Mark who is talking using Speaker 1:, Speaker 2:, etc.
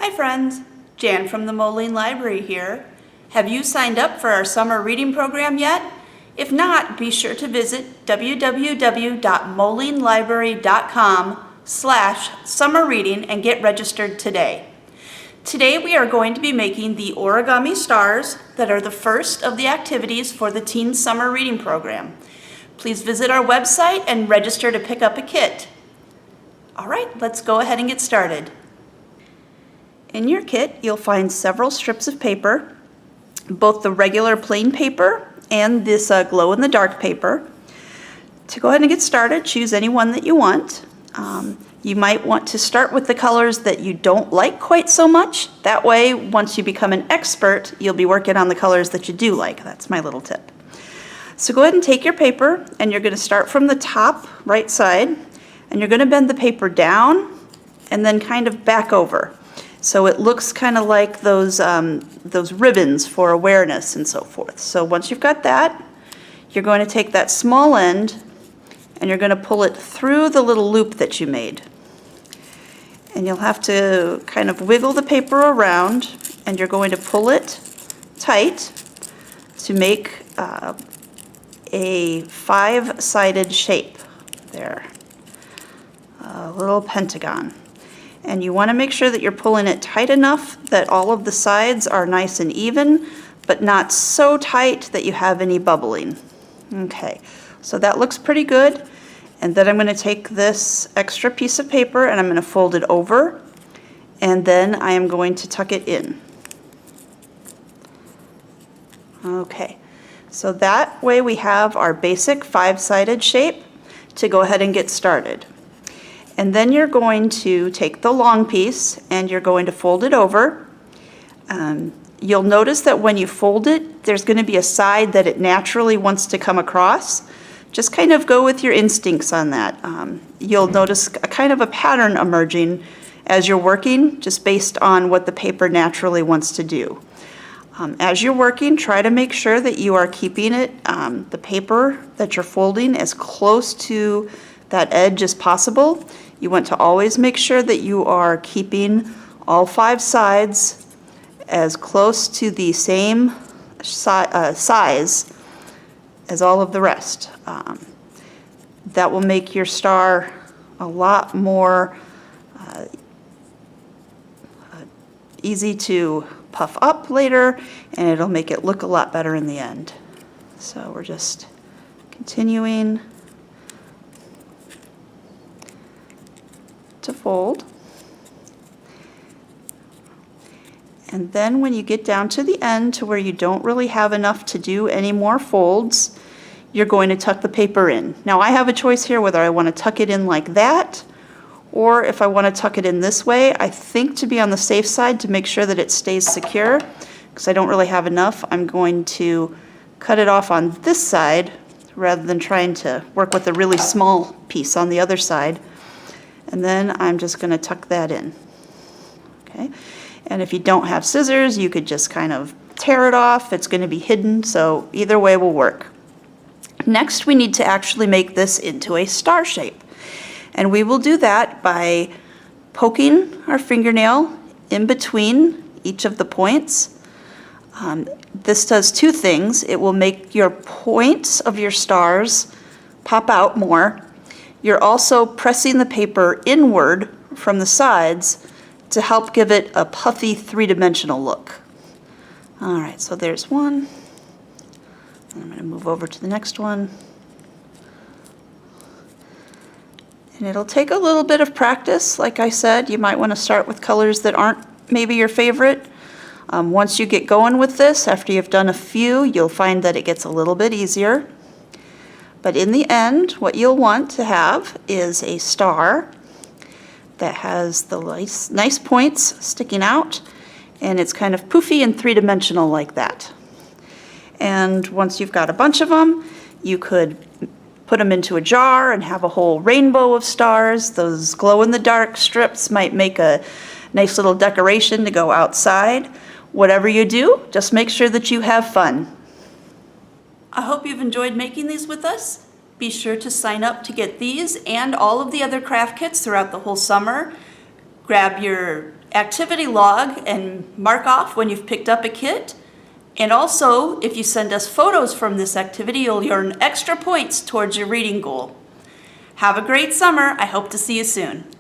Speaker 1: Hi friends, Jan from the Moline Library here. Have you signed up for our summer reading program yet? If not, be sure to visit www.molinelibrary.com/summerreading and get registered today. Today we are going to be making the origami stars that are the first of the activities for the Teen Summer Reading Program. Please visit our website and register to pick up a kit. All right, let's go ahead and get started. In your kit, you'll find several strips of paper, both the regular plain paper and this glow-in-the-dark paper. To go ahead and get started, choose any one that you want. You might want to start with the colors that you don't like quite so much. That way, once you become an expert, you'll be working on the colors that you do like. That's my little tip. So go ahead and take your paper, and you're going to start from the top right side, and you're going to bend the paper down and then kind of back over. So it looks kind of like those ribbons for awareness and so forth. So once you've got that, you're going to take that small end and you're going to pull it through the little loop that you made. And you'll have to kind of wiggle the paper around, and you're going to pull it tight to make a five-sided shape there, a little pentagon. And you want to make sure that you're pulling it tight enough that all of the sides are nice and even, but not so tight that you have any bubbling. Okay, so that looks pretty good. And then I'm going to take this extra piece of paper and I'm going to fold it over, and then I am going to tuck it in. Okay, so that way we have our basic five-sided shape to go ahead and get started. And then you're going to take the long piece and you're going to fold it over. You'll notice that when you fold it, there's going to be a side that it naturally wants to come across. Just kind of go with your instincts on that. You'll notice a kind of a pattern emerging as you're working, just based on what the paper naturally wants to do. As you're working, try to make sure that you are keeping it, the paper that you're folding, as close to that edge as possible. You want to always make sure that you are keeping all five sides as close to the same size as all of the rest. That will make your star a lot more easy to puff up later, and it'll make it look a lot better in the end. So we're just continuing to fold. And then when you get down to the end to where you don't really have enough to do any more folds, you're going to tuck the paper in. Now I have a choice here whether I want to tuck it in like that or if I want to tuck it in this way. I think to be on the safe side, to make sure that it stays secure, because I don't really have enough, I'm going to cut it off on this side rather than trying to work with a really small piece on the other side. And then I'm just going to tuck that in. Okay. And if you don't have scissors, you could just kind of tear it off. It's going to be hidden, so either way will work. Next, we need to actually make this into a star shape. And we will do that by poking our fingernail in between each of the points. This does two things. It will make your points of your stars pop out more. You're also pressing the paper inward from the sides to help give it a puffy three-dimensional look. All right, so there's one. I'm going to move over to the next one. And it'll take a little bit of practice. Like I said, you might want to start with colors that aren't maybe your favorite. Once you get going with this, after you've done a few, you'll find that it gets a little bit easier. But in the end, what you'll want to have is a star that has the nice points sticking out, and it's kind of poofy and three-dimensional like that. And once you've got a bunch of them, you could put them into a jar and have a whole rainbow of stars. Those glow-in-the-dark strips might make a nice little decoration to go outside. Whatever you do, just make sure that you have fun. I hope you've enjoyed making these with us. Be sure to sign up to get these and all of the other craft kits throughout the whole summer. Grab your activity log and mark off when you've picked up a kit. And also, if you send us photos from this activity, you'll earn extra points towards your reading goal. Have a great summer. I hope to see you soon.